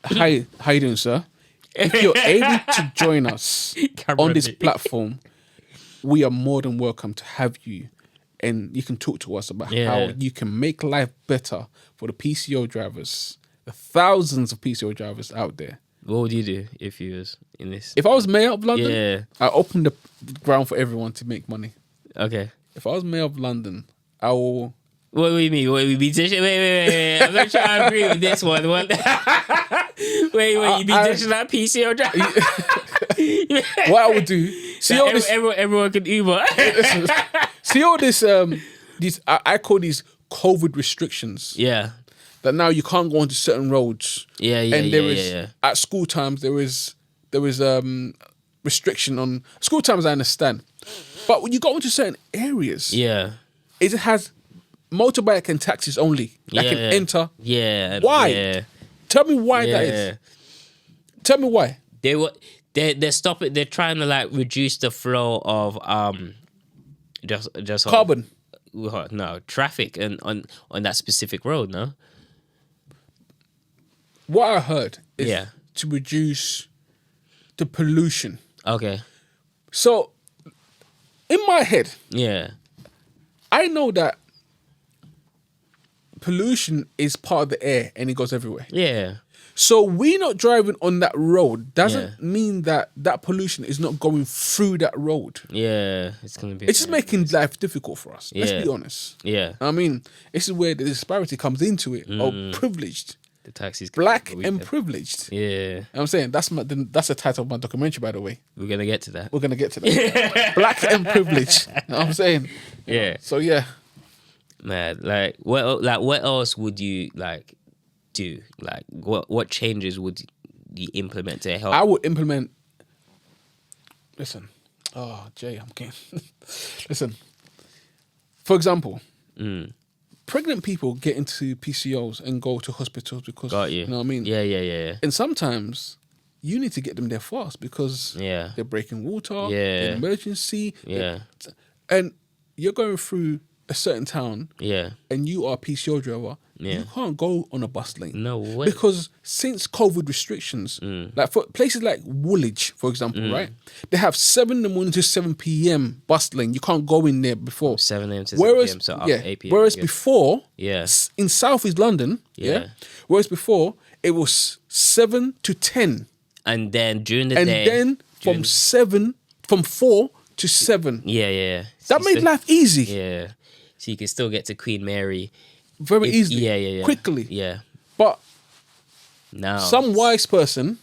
S2: how you doing, sir? If you're able to join us on this platform, we are more than welcome to have you, and you can talk to us about how you can make life better for the PCO drivers, the thousands of PCO drivers out there.
S1: What would you do if you was in this?
S2: If I was mayor of London, I opened the ground for everyone to make money.
S1: Okay.
S2: If I was mayor of London, I will.
S1: What do you mean? What, you be dishing? Wait. I'm not trying to agree with this one. Wait, you be dishing that PC or drive?
S2: What I would do, see all this.
S1: Everyone can Uber.
S2: See all this. These I call these COVID restrictions.
S1: Yeah.
S2: That now you can't go onto certain roads.
S1: Yeah.
S2: And there is at school times there is restriction on school times. I understand, but when you go into certain areas, it has motorbike and taxis only that can enter.
S1: Yeah.
S2: Why?
S1: Yeah.
S2: Tell me why that is. Tell me why.
S1: They're stopping. They're trying to like reduce the flow of just
S2: carbon.
S1: No traffic and on that specific road. No.
S2: What I heard is to reduce the pollution.
S1: Okay.
S2: So in my head, I know that pollution is part of the air and it goes everywhere.
S1: Yeah.
S2: So we not driving on that road doesn't mean that pollution is not going through that road.
S1: Yeah, it's gonna be.
S2: It's just making life difficult for us. Let's be honest.
S1: Yeah.
S2: I mean, this is where the disparity comes into it. Of privileged.
S1: The taxis.
S2: Black and privileged.
S1: Yeah.
S2: You know what I'm saying? That's the title of my documentary, by the way.
S1: We're gonna get to that.
S2: Black and privileged. You know what I'm saying?
S1: Yeah.
S2: So yeah.
S1: Man, like what else would you like do? Like what changes would you implement to help?
S2: I would implement. Listen, Jay, I'm kidding. Listen. For example, pregnant people get into PCOs and go to hospitals because you know what I mean.
S1: Yeah.
S2: And sometimes you need to get them there fast because they're breaking water.
S1: Yeah.
S2: Emergency.
S1: Yeah.
S2: And you're going through a certain town, and you are a PCO driver, you can't go on a bus lane.
S1: No way.
S2: Because since COVID restrictions, like for places like Woolwich, for example, right? They have 7 in the morning to 7 p.m. bus lane. You can't go in there before
S1: 7 a.m. to 7 p.m. So up to 8 p.m.
S2: Whereas before, in South East London, whereas before it was 7 to 10,
S1: and then during the
S2: and
S1: day,
S2: then from 4 to 7.
S1: Yeah.
S2: That made life easy.
S1: Yeah. So you can still get to Queen Mary
S2: very easily.
S1: Yeah.
S2: Quickly.
S1: Yeah.
S2: But
S1: now
S2: some wise person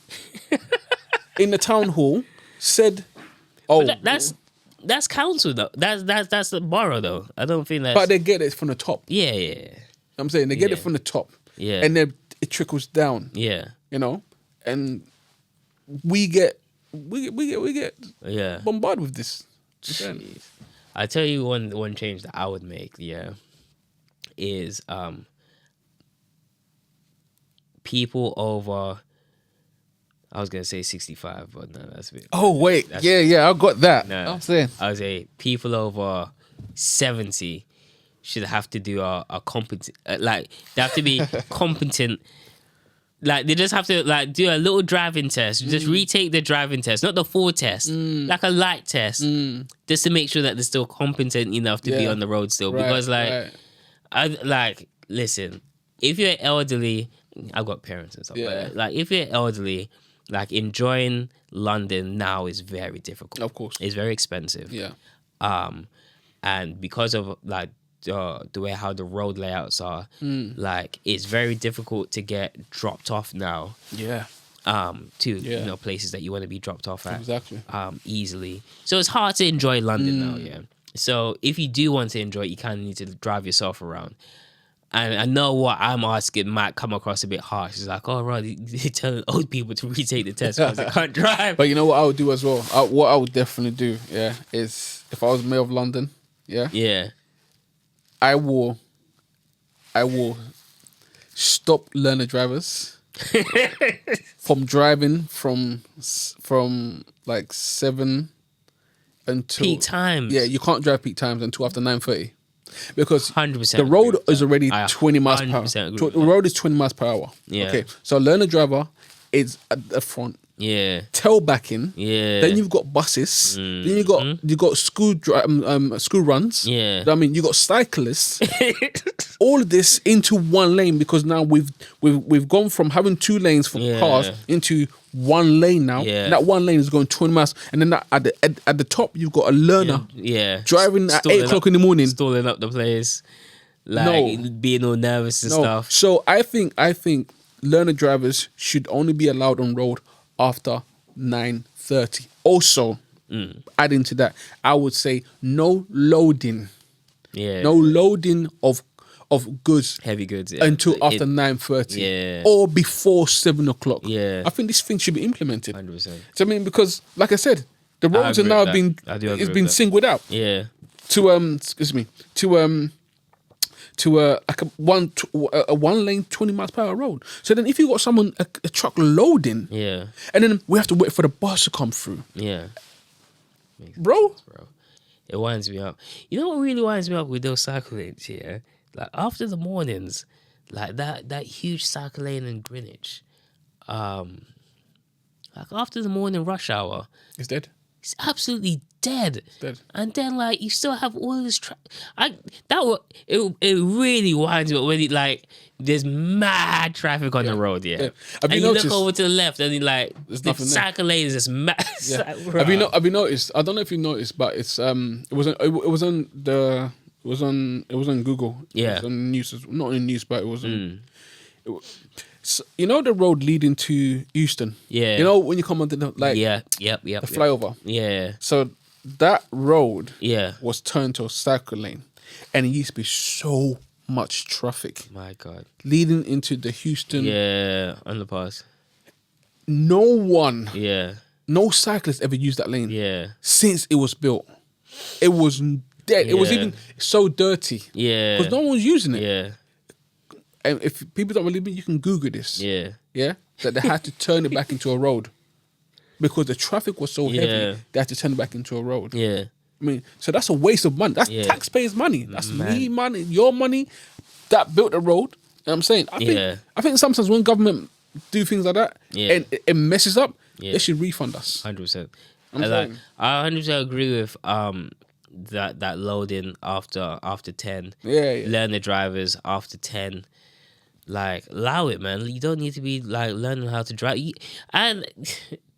S2: in the town hall said,
S1: that's council though. That's the borough though. I don't think that's.
S2: But they get it from the top.
S1: Yeah.
S2: I'm saying they get it from the top.
S1: Yeah.
S2: And then it trickles down.
S1: Yeah.
S2: You know? And we get bombarded with this.
S1: Jeez. I tell you one change that I would make, is people over, I was gonna say 65, but no, that's a bit.
S2: Oh wait, I got that.
S1: No,
S2: I'm saying
S1: I would say people over 70 should have to do a competent, like they have to be competent. Like they just have to like do a little driving test. Just retake the driving test, not the full test, like a light test, just to make sure that they're still competent enough to be on the road still. Because listen, if you're elderly, I've got parents and stuff. But like if you're elderly, like enjoying London now is very difficult.
S2: Of course,
S1: it's very expensive.
S2: Yeah.
S1: And because of like the way how the road layouts are, like it's very difficult to get dropped off now.
S2: Yeah.
S1: To places that you want to be dropped off at.
S2: Exactly.
S1: Easily. So it's hard to enjoy London now. Yeah. So if you do want to enjoy it, you kind of need to drive yourself around. And I know what I'm asking might come across a bit harsh. It's like, oh, right, they're telling old people to retake the test because they can't drive.
S2: But you know what I would do as well? What I would definitely do, is if I was mayor of London, I will stop learner drivers from driving from like 7 until
S1: peak times.
S2: Yeah, you can't drive peak times until after 9:30 because
S1: 100%
S2: the road is already 20 miles per hour. The road is 20 miles per hour.
S1: Yeah.
S2: Okay, so a learner driver is at the front
S1: Yeah.
S2: tailbacking.
S1: Yeah.
S2: Then you've got buses. Then you got school runs.
S1: Yeah.
S2: I mean, you got cyclists. All of this into one lane because now we've gone from having 2 lanes for cars into one lane now.
S1: Yeah.
S2: And that one lane is going 20 miles, and then at the top you've got a learner driving at 8 o'clock in the morning,
S1: stalling up the place, like being all nervous and stuff.
S2: So I think learner drivers should only be allowed on road after 9:30. Also, adding to that, I would say no loading.
S1: Yeah.
S2: No loading of goods,
S1: heavy goods,
S2: until after 9:30.
S1: Yeah.
S2: Or before 7 o'clock.
S1: Yeah.
S2: I think this thing should be implemented.
S1: 100%.
S2: So I mean, because like I said, the roads are now been singled out.
S1: Yeah.
S2: To like a one lane 20 miles per hour road. So then if you got someone a truck loading, and then we have to wait for the bus to come through.
S1: Yeah.
S2: Bro.
S1: It winds me up. You know what really winds me up with those cycle lanes, yeah? Like after the mornings, like that huge cycle lane in Greenwich, like after the morning rush hour,
S2: It's dead.
S1: It's absolutely dead.
S2: Dead.
S1: And then like you still have all this it really winds me up when there's mad traffic on the road,
S2: Have
S1: and
S2: you
S1: you
S2: noticed?
S1: look over to the left and
S2: There's
S1: the
S2: nothing there.
S1: cycle lane is just mad.
S2: Yeah.
S1: Like, bro.
S2: Have you noticed? I don't know if you noticed, but it's it was on Google.
S1: Yeah.
S2: It was on news, not in news, but it was on. So, you know the road leading to Euston.
S1: Yeah.
S2: You know when you come onto the
S1: the
S2: flyover.
S1: Yeah.
S2: So that road
S1: Yeah.
S2: was turned to a cycle lane, and it used to be so much traffic
S1: My God.
S2: leading into the Houston.
S1: Yeah. Underpass.
S2: No one,
S1: Yeah.
S2: no cyclist ever used that lane.
S1: Yeah.
S2: Since it was built. It was dead. It was
S1: Yeah.
S2: even so dirty
S1: Yeah.
S2: because no one was using it.
S1: Yeah.
S2: And if people don't believe me, you can Google this.
S1: Yeah.
S2: Yeah, that they had to turn it back into a road because the traffic was so
S1: Yeah.
S2: heavy. They had to turn it back into a road.
S1: Yeah.
S2: I mean, so that's a waste of money. That's taxpayers' money. That's me money, your money that built the road. You know what I'm saying? I think sometimes when government do things like that and it messes up, they should refund us.
S1: 100%.
S2: I'm
S1: I
S2: saying.
S1: 100% agree with that loading after 10.
S2: Yeah.
S1: Learner drivers after 10. Like, allow it, man. You don't need to be like learning how to drive. And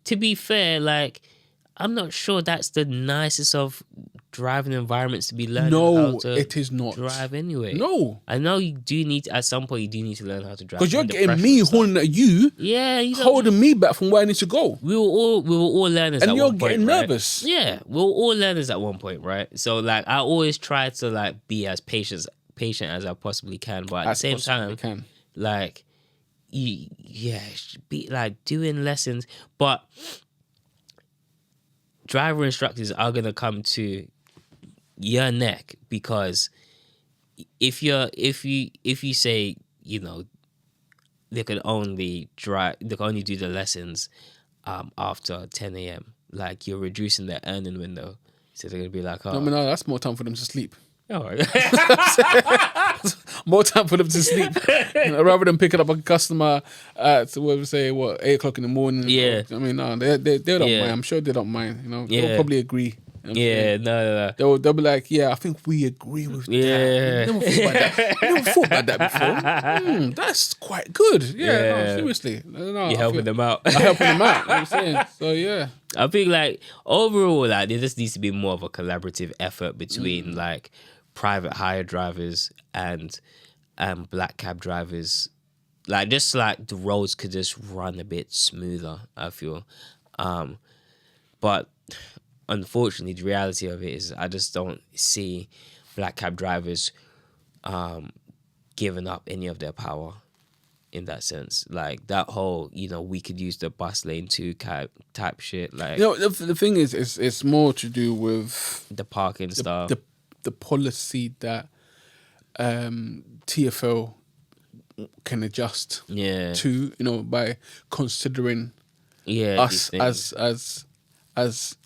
S1: to be fair, like, I'm not sure that's the nicest of driving environments to be learning how to
S2: it is not.
S1: drive anyway.
S2: No.
S1: I know you do need at some point you do need to learn how to drive.
S2: Because you're
S1: under
S2: getting
S1: pressure
S2: me
S1: and stuff.
S2: horning at you,
S1: you don't-
S2: holding me back from where I need to go.
S1: we were all learners
S2: And
S1: at
S2: you're
S1: one point,
S2: getting
S1: right?
S2: nervous.
S1: Yeah, we were all learners at one point, right? So like I always try to like be as patient as I possibly can, but at the same time, like be like doing lessons, but driver instructors are gonna come to your neck because if you say, you know, they can only do the lessons after 10 a.m. like you're reducing their earning window, so they're gonna be like, oh,
S2: No, that's more time for them to sleep.
S1: oh.
S2: More time for them to sleep. You know, rather than picking up a customer at 8 o'clock in the morning.
S1: Yeah.
S2: I mean, no, they don't mind. I'm sure they don't mind. You know, they'll probably agree. You know what I'm saying?
S1: No.
S2: They'll be like, yeah, I think we agree with that. Never thought about that before. That's quite good. Yeah. No, seriously. No,
S1: You're helping them out.
S2: I'm helping them out. You know what I'm saying? So yeah.
S1: I think like overall, like there just needs to be more of a collaborative effort between like private hire drivers and black cab drivers. Like just like the roads could just run a bit smoother, I feel. But unfortunately, the reality of it is I just don't see black cab drivers giving up any of their power in that sense. Like that whole, you know, we could use the bus lane too type shit. Like,
S2: You know, the thing is, it's more to do with
S1: the parking stuff.
S2: the policy that TfL can adjust to, you know, by considering us
S1: these things.
S2: as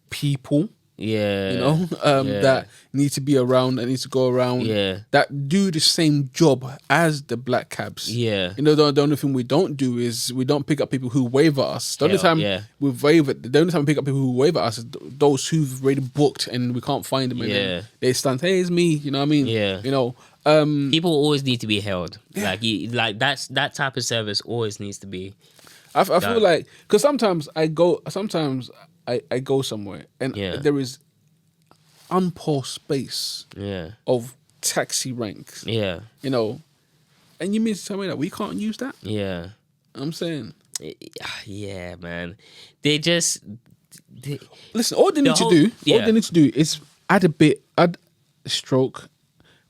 S2: people
S1: Yeah.
S2: You know, that need to be around, that needs to go around, that do the same job as the black cabs.
S1: Yeah.
S2: You know, the only thing we don't do is we don't pick up people who wave at us. The only time we pick up people who wave at us is those who've already booked and we can't find them. And then they stand, hey, it's me. You know what I mean?
S1: Yeah.
S2: You know,
S1: people always need to be held. Like that type of service always needs to be.
S2: I feel like, because sometimes I go somewhere and there is ample space of taxi ranks. Yeah. You know, and you mean to tell me that we can't use that? Yeah. I'm saying.
S1: Yeah, man. Listen,
S2: all they need to do is add stroke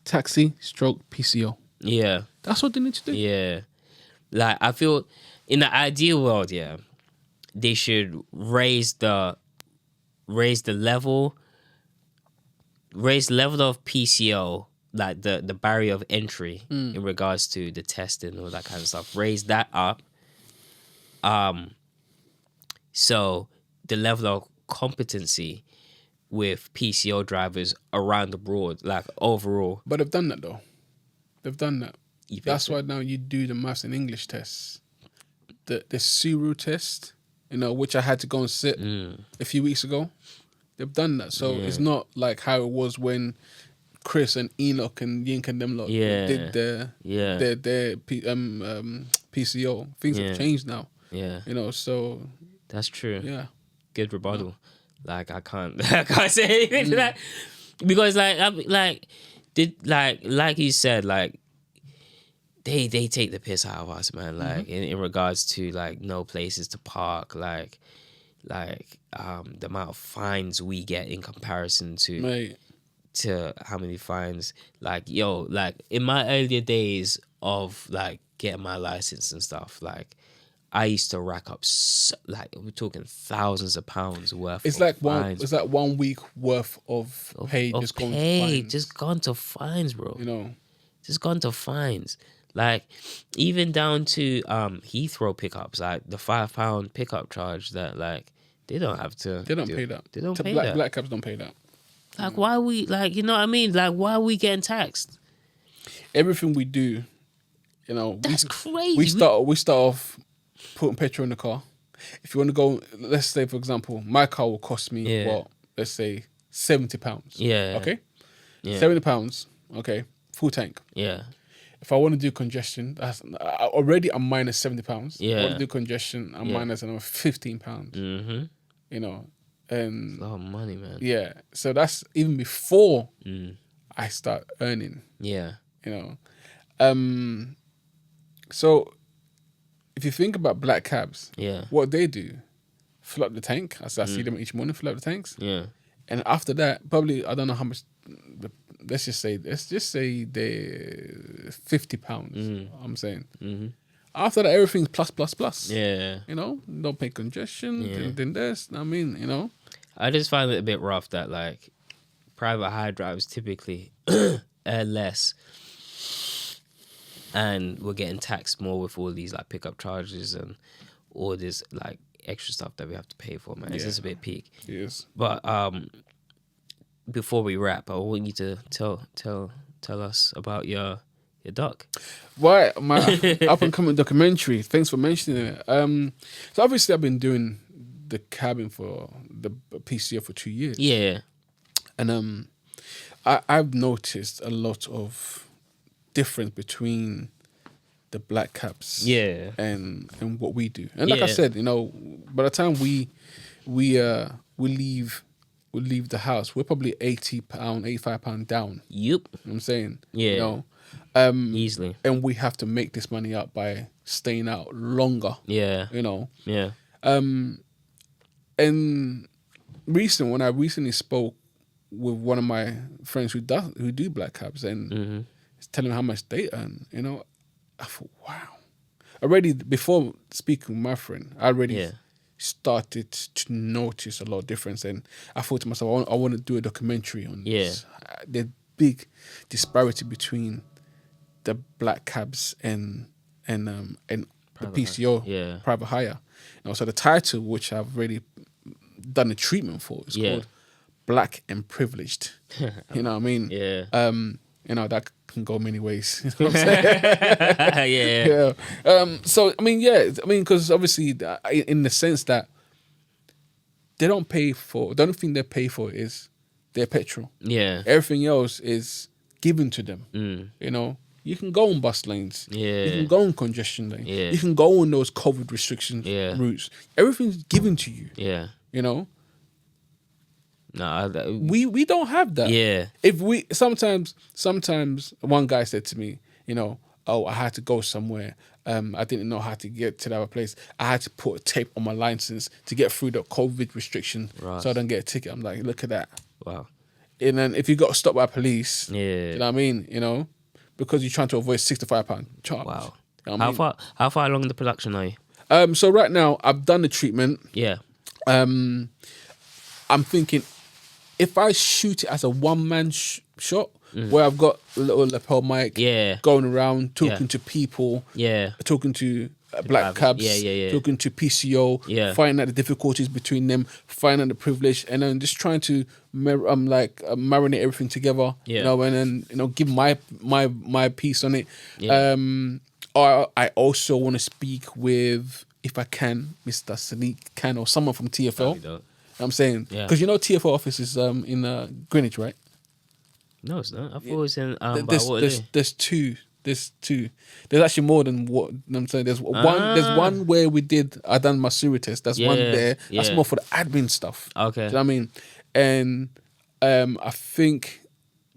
S2: taxi stroke PCO. Yeah. That's what they need to do.
S1: Yeah. Like, I feel in the ideal world, they should raise the level of PCO, like the barrier of entry in regards to the testing and all that kind of stuff. Raise that up. So the level of competency with PCO drivers around the board, like overall.
S2: But they've done that though. They've done that. That's why now you do the maths and English tests. The Suru test, you know, which I had to go and sit a few weeks ago. They've done that. So it's not like how it was when Chris and Enoch and Yink and them lot did their PCO. Things have changed now. Yeah. You know, so
S1: that's true.
S2: Yeah.
S1: Good rebuttal. Like I can't say anything to that. Because like you said, like they take the piss out of us, man. Like in regards to like no places to park, like the amount of fines we get in comparison to how many fines. Like in my earlier days of like getting my license and stuff, like I used to rack up we're talking thousands of pounds worth.
S2: It's like fines. It's like 1 week worth of pay just gone to fines.
S1: Just gone to fines, bro.
S2: You know,
S1: just gone to fines. Like even down to Heathrow pickups, like the £5 pickup charge that like they don't have to.
S2: They don't pay that.
S1: They don't pay that.
S2: Black cabs don't pay that.
S1: Like why are we you know what I mean? Like why are we getting taxed?
S2: Everything we do, you know,
S1: that's crazy.
S2: We start off putting petrol in the car. If you want to go, let's say for example, my car will cost me let's say £70. Yeah. Okay. Yeah. £70. Okay. Full tank. Yeah. If I want to do congestion, that's already I'm minus £70. Yeah. I want to do congestion, I'm minus another £15. Mm-hmm. You know, and
S1: a lot of money, man.
S2: Yeah. So that's even before I start earning. Yeah. You know, so if you think about black cabs, what they do, fill up the tank. As I see them each morning, fill up the tanks. Yeah. And after that, probably I don't know how much. Let's just say they're £50. I'm saying. Mm-hmm. After that, everything's plus. Yeah. You know, don't pay congestion. Then this. I mean, you know.
S1: I just find it a bit rough that like private hire drivers typically earn less, and we're getting taxed more with all these like pickup charges and all this like extra stuff that we have to pay for. Man, it's just a bit peak.
S2: Yes.
S1: But before we wrap, I want you to tell us about your doc.
S2: Right, my up and coming documentary. Thanks for mentioning it. So obviously I've been doing the cabin for the PCO for 2 years. Yeah. And I've noticed a lot of difference between the black caps and what we do. And like I said, you know, by the time we leave the house, we're probably £80, £85 down. Yep. You know what I'm saying? Yeah. You know?
S1: Easily.
S2: And we have to make this money up by staying out longer. Yeah. You know? Yeah. And when I recently spoke with one of my friends who do black cabs and telling me how much they earn, you know, I thought, wow. Already before speaking with my friend, I already started to notice a lot of difference, and I thought to myself, I want to do a documentary on this. The big disparity between the black cabs and the PCO private hire. You know, so the title, which I've really done a treatment for, is called black and privileged. You know what I mean?
S1: Yeah.
S2: You know, that can go many ways. You know what I'm saying?
S1: Yeah.
S2: Yeah. So I mean, because obviously, in the sense that they don't pay for, the only thing they pay for is their petrol.
S1: Yeah.
S2: Everything else is given to them. You know, you can go on bus lanes.
S1: Yeah.
S2: You can go on congestion lanes.
S1: Yeah.
S2: You can go on those COVID restriction
S1: Yeah.
S2: routes. Everything's given to you.
S1: Yeah.
S2: You know,
S1: No,
S2: we don't have that.
S1: Yeah.
S2: If we sometimes one guy said to me, you know, oh, I had to go somewhere. I didn't know how to get to that other place. I had to put tape on my license to get through the COVID restriction,
S1: Right.
S2: so I don't get a ticket. I'm like, look at that.
S1: Wow.
S2: And then if you got stopped by police,
S1: Yeah.
S2: you know what I mean? You know, because you're trying to avoid £65 charge.
S1: Wow.
S2: You know what I mean?
S1: How far along the production are you?
S2: So right now I've done the treatment.
S1: Yeah.
S2: I'm thinking if I shoot it as a one-man shot where I've got a little lapel mic,
S1: Yeah.
S2: going around talking to people,
S1: Yeah.
S2: talking to black cabs,
S1: Yeah.
S2: talking to PCO,
S1: Yeah.
S2: finding out the difficulties between them, finding out the privilege, and then just trying to marinate everything together,
S1: Yeah.
S2: you know, and then, you know, give my piece on it.
S1: Yeah.
S2: Or I also want to speak with, if I can, Mr. Sadiq Khan or someone from TFL.
S1: That'd be dope.
S2: I'm saying,
S1: Yeah.
S2: because you know TFL office is in Greenwich, right?
S1: No, it's not. I thought it was in
S2: There's two. There's actually more than what I'm saying. There's one where I done my Siri test. That's one there. That's
S1: yeah.
S2: more for the admin stuff.
S1: Okay.
S2: Do you know what I mean? And I think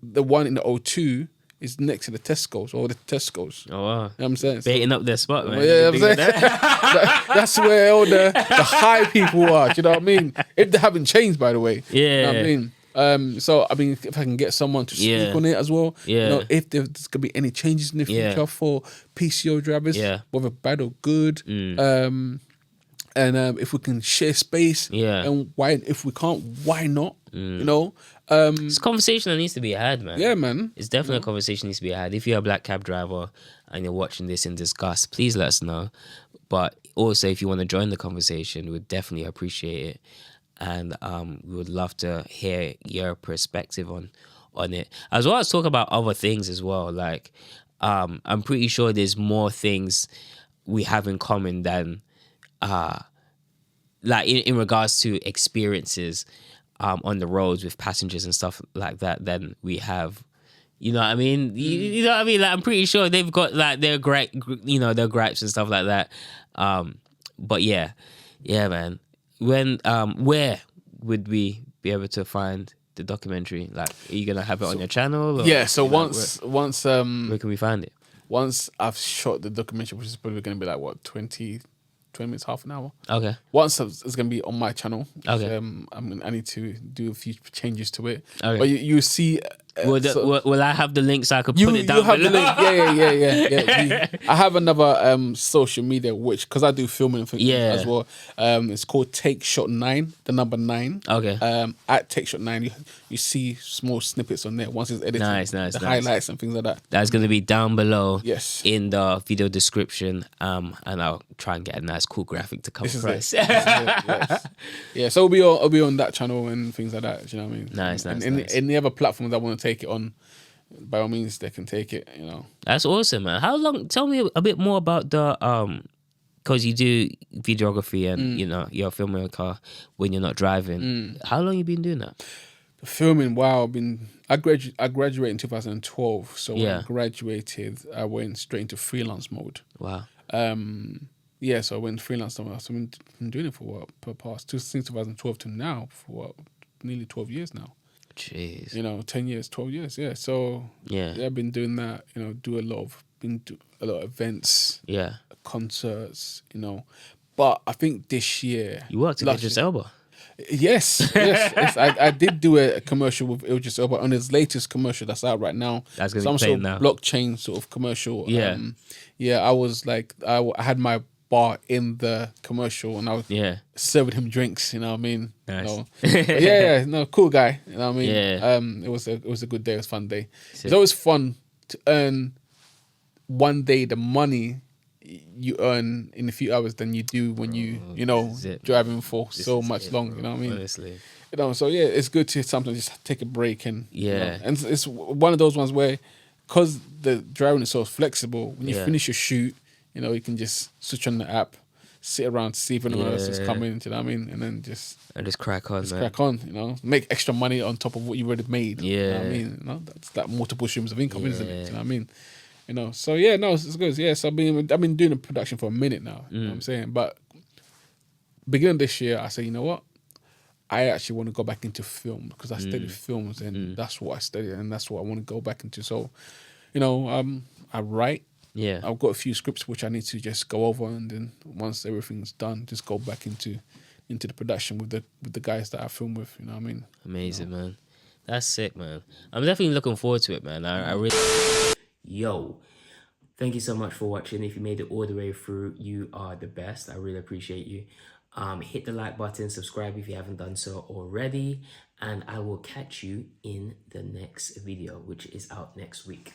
S2: the one in the O2 is next to the Tesco's or the Tesco's.
S1: Oh wow.
S2: You know what I'm saying?
S1: Baiting up their spot, man.
S2: Yeah, I'm saying. That's where all the high people are. Do you know what I mean? If they haven't changed, by the way.
S1: Yeah.
S2: You know what I mean? So I mean, if I can get someone to speak on it as well, you know, if there's gonna be any changes in the future for PCO drivers, whether bad or good, and if we can share space, and why, if we can't, why not? You know,
S1: it's a conversation that needs to be had, man.
S2: Yeah, man.
S1: It's definitely a conversation that needs to be had. If you're a black cab driver and you're watching this in disgust, please let us know. But also, if you want to join the conversation, we'd definitely appreciate it. And we would love to hear your perspective on it, as well as talk about other things as well. Like, I'm pretty sure there's more things we have in common than, like in regards to experiences on the roads with passengers and stuff like that than we have. You know what I mean? You know what I mean? Like, I'm pretty sure they've got like their their gripes and stuff like that. But yeah, man. When where would we be able to find the documentary? Like, are you gonna have it on your channel? Or,
S2: yeah. So
S1: once where can we find it?
S2: Once I've shot the documentary, which is probably gonna be like what 20 minutes, half an hour.
S1: Okay.
S2: Once it's gonna be on my channel.
S1: Okay.
S2: I need to do a few changes to it.
S1: Okay.
S2: But you see.
S1: Will I have the link so I could put it down below?
S2: The link. Yeah. I have another social media which, because I do filming and things as well. It's called Take Shot 9, the number 9.
S1: Okay.
S2: At Take Shot 9, you see small snippets on there once it's edited.
S1: Nice.
S2: Highlights and things like that.
S1: That's gonna be down below.
S2: Yes.
S1: In the video description. And I'll try and get a nice cool graphic to come across.
S2: Yes. Yeah. So I'll be on that channel and things like that. Do you know what I mean?
S1: Nice.
S2: And any other platforms I want to take it on, by all means they can take it, you know.
S1: That's awesome, man. How long? Tell me a bit more about the because you do videography and you know you're filming a car when you're not driving. How long you been doing that?
S2: The filming, wow, I graduated in 2012, so when I graduated I went straight into freelance mode.
S1: Wow.
S2: So I went freelance mode. So I've been doing it for since 2012 to now, for nearly 12 years now.
S1: Jeez.
S2: You know, 10 years, 12 years, yeah. So I've been doing that, you know, do a lot of events, concerts, you know. But I think this year
S1: you worked with Idris Elba.
S2: Yes. I did do a commercial with Idris Elba on his latest commercial that's out right now.
S1: That's gonna be playing now.
S2: Blockchain sort of commercial.
S1: Yeah.
S2: I was like, I had my bar in the commercial and I was serving him drinks, you know what I mean?
S1: Nice.
S2: Cool guy, you know what I mean?
S1: Yeah.
S2: It was a good day, it was a fun day. It's always fun to earn one day the money you earn in a few hours than you do when you know driving for so much long, you know what I mean?
S1: Honestly.
S2: You know, so yeah, it's good to sometimes just take a break and you know,
S1: Yeah.
S2: and it's one of those ones where, because the driving is so flexible, when you
S1: Yeah.
S2: finish your shoot, you know, you can just switch on the app, sit around, see if anyone else is coming. You know what I mean? And then just
S1: crack on, man.
S2: crack on. You know, make extra money on top of what you already made.
S1: Yeah.
S2: You know what I mean? You know, that's that multiple streams of income, isn't it? You know what I mean? You know, so yeah, no, it's good. Yeah, so I've been doing the production for a minute now. You know what I'm saying? But beginning of this year, I said, you know what? I actually want to go back into film because I studied films and that's what I studied and that's what I want to go back into. So, you know, I write.
S1: Yeah.
S2: I've got a few scripts which I need to just go over, and then once everything's done, just go back into the production with the guys that I film with. You know what I mean?
S1: Amazing, man. That's sick, man. I'm definitely looking forward to it, man. I really. Yo, thank you so much for watching. If you made it all the way through, you are the best. I really appreciate you. Hit the like button, subscribe if you haven't done so already, and I will catch you in the next video, which is out next week.